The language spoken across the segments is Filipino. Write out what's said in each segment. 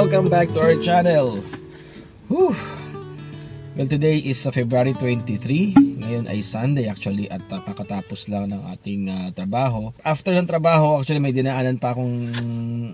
welcome back to our channel. Whew. Well, today is February 23. Ngayon ay Sunday actually at kakatapos lang ng ating trabaho. After ng trabaho, actually may dinaanan pa akong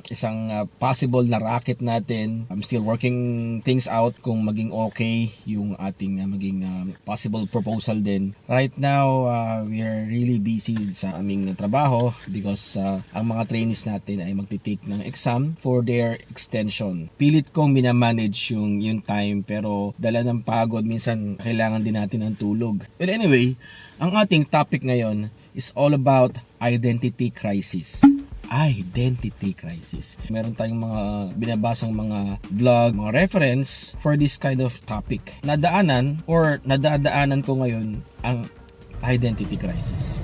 isang possible na racket natin. I'm still working things out kung maging okay yung ating maging possible proposal din. Right now, we are really busy sa aming trabaho because ang mga trainees natin ay magtitake ng exam for their extension. Pilit kong minamanage yung time pero dala ng pagod, minsan kailangan din natin ng tulog. Well, anyway, ang ating topic ngayon is all about identity crisis. Identity crisis. Meron tayong mga binabasang mga vlog, mga reference for this kind of topic. Nadadaanan ko ngayon ang identity crisis.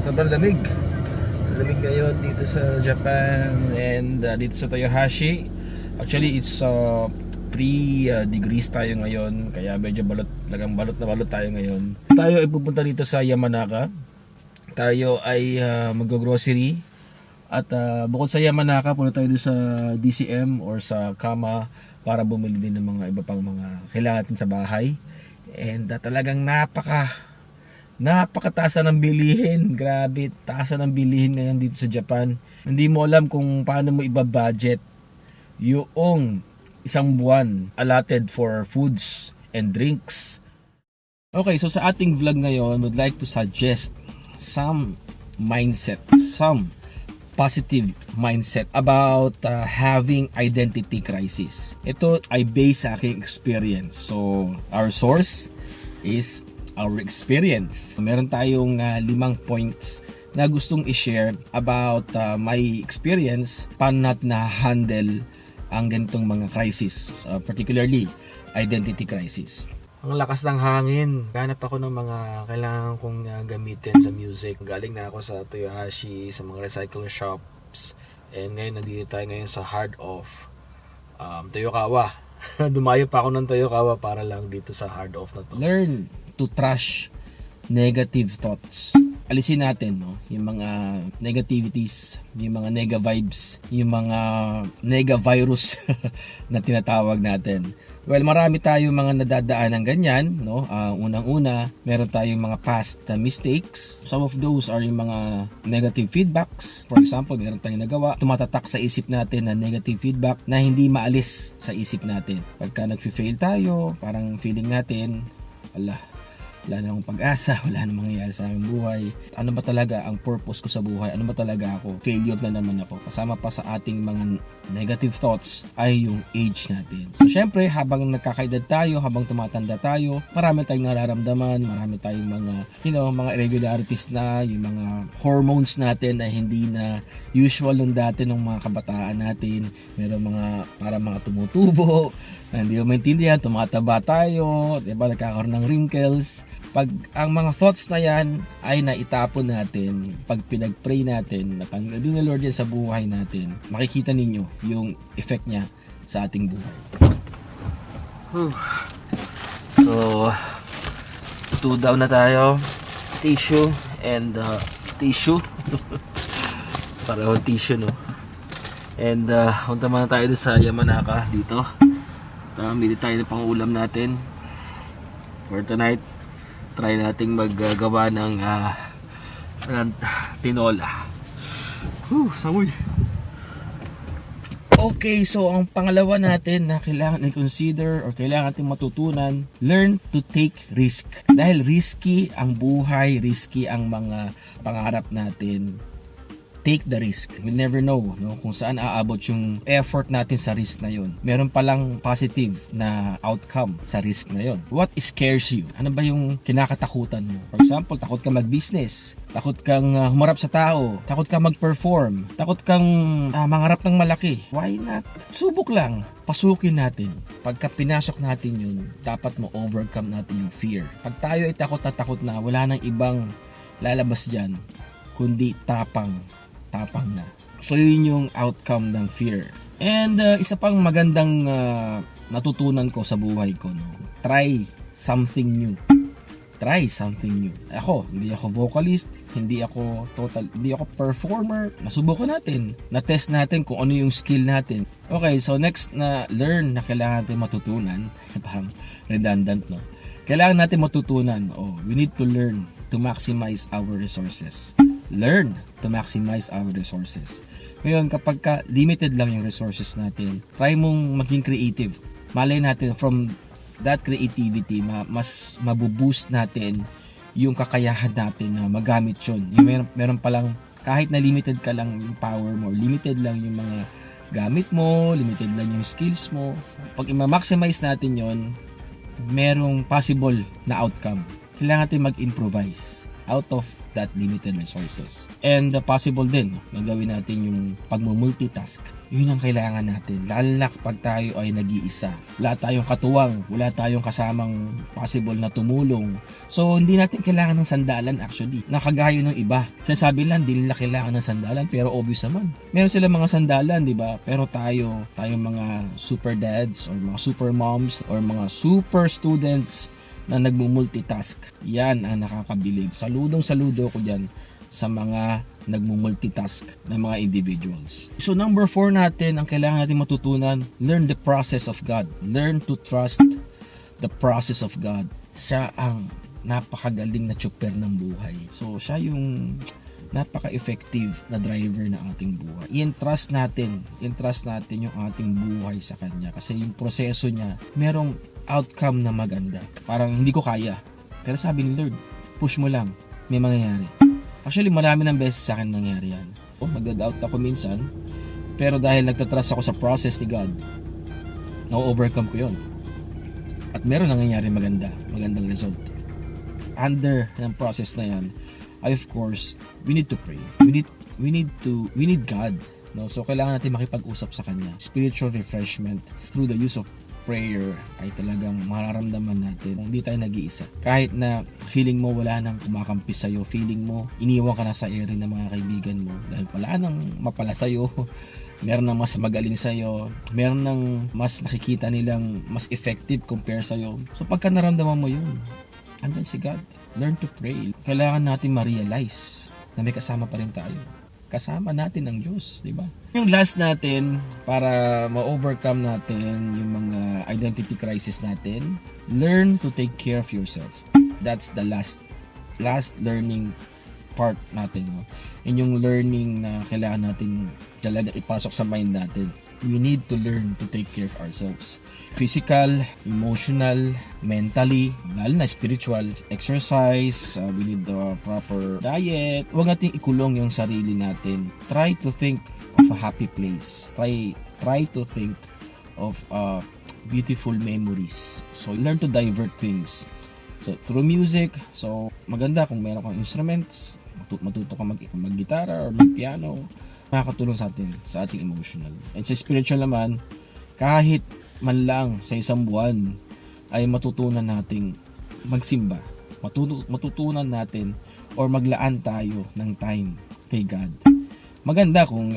Sobrang lamig ngayon dito sa Japan and dito sa Toyohashi. Actually it's 3 degrees tayo ngayon, kaya medyo balot tayo ngayon. Tayo ay pupunta dito sa Yamanaka. Tayo ay mag-grocery at bukod sa Yamanaka, punta tayo dito sa DCM or sa Kama para bumili din ng mga iba pang mga kailangan natin sa bahay. And talagang napakataas ng bilihin. Grabe, taas ng bilihin ngayon dito sa Japan. Hindi mo alam kung paano mo iba-budget yung isang buwan allotted for foods and drinks. Okay, so sa ating vlog ngayon, would like to suggest some positive mindset about having identity crisis. Ito ay based sa aking experience. So, our source is our experience. Meron tayong 5 points na gustong i-share about my experience, paano natin na-handle ang ganitong mga crisis, particularly identity crisis. Ang lakas ng hangin. Ganap ako ng mga kailangan kong gamitin sa music. Galing na ako sa Toyohashi, sa mga recycle shops. And ngayon, nandito tayo ngayon sa Heart of Toyokawa. Dumayo pa ako ng Toyokawa para lang dito sa Heart of na to. Learn to trash negative thoughts. Alisin natin yung mga negativities, yung mga nega vibes, yung mga nega virus na tinatawag natin. Well, marami tayong mga nadadaan ng ganyan, unang-una, meron tayong mga past mistakes. Some of those are yung mga negative feedbacks. For example, meron tayong nagawa, tumatatak sa isip natin na negative feedback na hindi maalis sa isip natin. Pagka nag-fail tayo, parang feeling natin, wala na akong pag-asa, wala na mangyayari sa aking buhay. Ano ba talaga ang purpose ko sa buhay? Ano ba talaga ako? Failure na naman ako. Kasama pa sa ating mga negative thoughts ay yung age natin. So syempre, habang nagkakaedad tayo, habang tumatanda tayo, marami tayong nararamdaman, marami tayong mga, mga irregularities na, yung mga hormones natin na hindi na usual nung dati ng mga kabataan natin. Meron mga tumutubo, na hindi mo maintindihan, tumataba tayo, diba, nagkakaroon ng wrinkles. Pag ang mga thoughts na yan ay naitapon natin, pag pinag-pray natin, na pang-ready na Lord yan sa buhay natin, makikita ninyo yung effect niya sa ating buhay. So, 2 down na tayo. Tissue and tissue. Parang tissue, no? And punta muna tayo sa Yamanaka dito. Bili tayo ng pang-ulam natin for tonight. Try nating maggawa ng tinola. Samoy. Okay, so ang pangalawa natin na kailangan i-consider or kailangan natin matutunan, learn to take risk. Dahil risky ang buhay, risky ang mga pangarap natin. Take the risk. We'll never know kung saan aabot yung effort natin sa risk na yun. Meron palang positive na outcome sa risk na yun. What scares you? Ano ba yung kinakatakutan mo? For example, takot ka mag-business, takot kang humarap sa tao, takot kang mag-perform, takot kang mangarap ng malaki. Why not? Subok lang. Pasukin natin. Pagka pinasok natin yun, dapat mo overcome natin yung fear. Pag tayo ay takot na, wala nang ibang lalabas dyan, kundi tapang na. So yun yung outcome ng fear. And isa pang magandang natutunan ko sa buhay ko, try something new. try something new. Hindi ako vocalist, hindi ako performer. Nasubukan natin, na-test natin kung ano yung skill natin. Okay, so next na learn na kailangan natin matutunan, parang redundant, no? Kailangan natin matutunan, we need to learn to maximize our resources. Learn to maximize our resources. Ngayon, kapag limited lang yung resources natin, try mong maging creative. Malay natin from that creativity, mas mabuboost natin yung kakayahan natin na magamit yun. Yung meron palang, kahit na limited ka lang yung power mo, limited lang yung mga gamit mo, limited lang yung skills mo. Pag i-maximize natin yon, merong possible na outcome. Kailangan natin mag-improvise out of that limited resources. And possible din na gawin natin yung pagmumultitask. Yun ang kailangan natin. Lalo na kapag tayo ay nag-iisa. Wala tayong katuwang, wala tayong kasamang possible na tumulong. So, hindi natin kailangan ng sandalan actually. Nakagayo ng iba. Sinasabi lang, hindi nila kailangan ng sandalan, pero obvious naman. Meron sila mga sandalan, di ba? Pero tayong mga super dads or mga super moms or mga super students na nagmumultitask. Yan ang nakakabilib. Saludo ko dyan sa mga nagmumultitask na mga individuals. So number 4 natin, ang kailangan natin matutunan, learn the process of God. Learn to trust the process of God. Siya ang napakagaling na tsuper ng buhay. So siya yung napaka-effective na driver ng ating buhay. I-entrust natin yung ating buhay sa Kanya kasi yung proseso niya, merong outcome na maganda. Parang hindi ko kaya. Pero sabi ni Lord, push mo lang, may mangyayari. Actually, marami ng beses sa akin nangyari yan. Magda-doubt ako minsan, pero dahil nagtatrust ako sa process ni God, na-overcome ko yun. At meron nangyayari magandang result. Under ng process na yan, of course, we need to pray. We need God. No? So, kailangan natin makipag-usap sa Kanya. Spiritual refreshment through the use of prayer ay talagang mararamdaman natin kung hindi tayo nag-iisa. Kahit na feeling mo wala nang kumakampi sa'yo, feeling mo iniwan ka na sa ere ng mga kaibigan mo dahil wala nang mapala sa'yo, meron nang mas magaling sa'yo, meron nang mas nakikita nilang mas effective compare sa'yo. So pagka naramdaman mo yun, andyan si God. Learn to pray. Kailangan natin ma-realize na may kasama pa rin tayo. Kasama natin ang Diyos, di ba? Yung last natin, para ma-overcome natin yung mga identity crisis natin, learn to take care of yourself. That's the last learning part natin. No? And yung learning na kailangan natin talaga ipasok sa mind natin. We need to learn to take care of ourselves. Physical, emotional, mentally, lalo na spiritual, exercise, we need the proper diet. Huwag natin ikulong yung sarili natin. Try to think of a happy place. Try to think of beautiful memories. So, learn to divert things. So, through music, so maganda kung meron kang instruments, matuto ka mag-gitara or mag-piano, makakatulong sa atin, sa ating emotional. And sa spiritual naman, kahit man lang sa isang buwan, ay matutunan nating magsimba. Matutunan natin or maglaan tayo ng time kay God. Maganda kung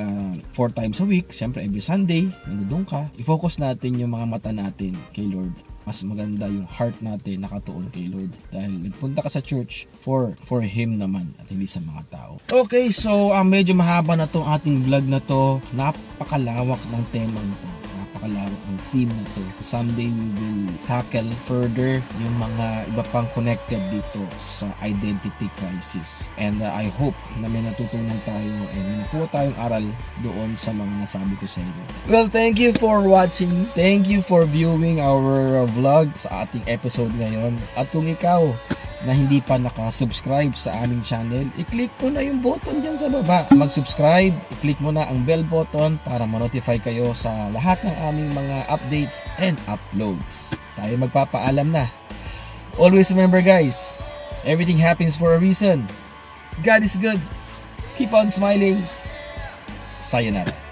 4 times a week, syempre every Sunday, nandoon ka, i-focus natin yung mga mata natin kay Lord. Mas maganda yung heart natin nakatuon kay Lord dahil nagpunta ka sa church for Him naman at hindi sa mga tao. Okay, so medyo mahaba na tong ating vlog na to. Napakalawak ng tema nito. Napakalawak ng theme na to. Someday we will tackle further yung mga iba pang connected dito sa identity crisis. And I hope na may natutunan tayo and may nakuha tayong aral doon sa mga nasabi ko sa inyo. Well, thank you for watching. Thank you for viewing our vlog sa ating episode ngayon. At kung ikaw na hindi pa nakasubscribe sa aming channel, i-click mo na yung button dyan sa baba. Mag-subscribe, i-click mo na ang bell button para ma-notify kayo sa lahat ng aming mga updates and uploads. Tayo magpapaalam na. Always remember guys, everything happens for a reason. God is good. Keep on smiling. Sayonara.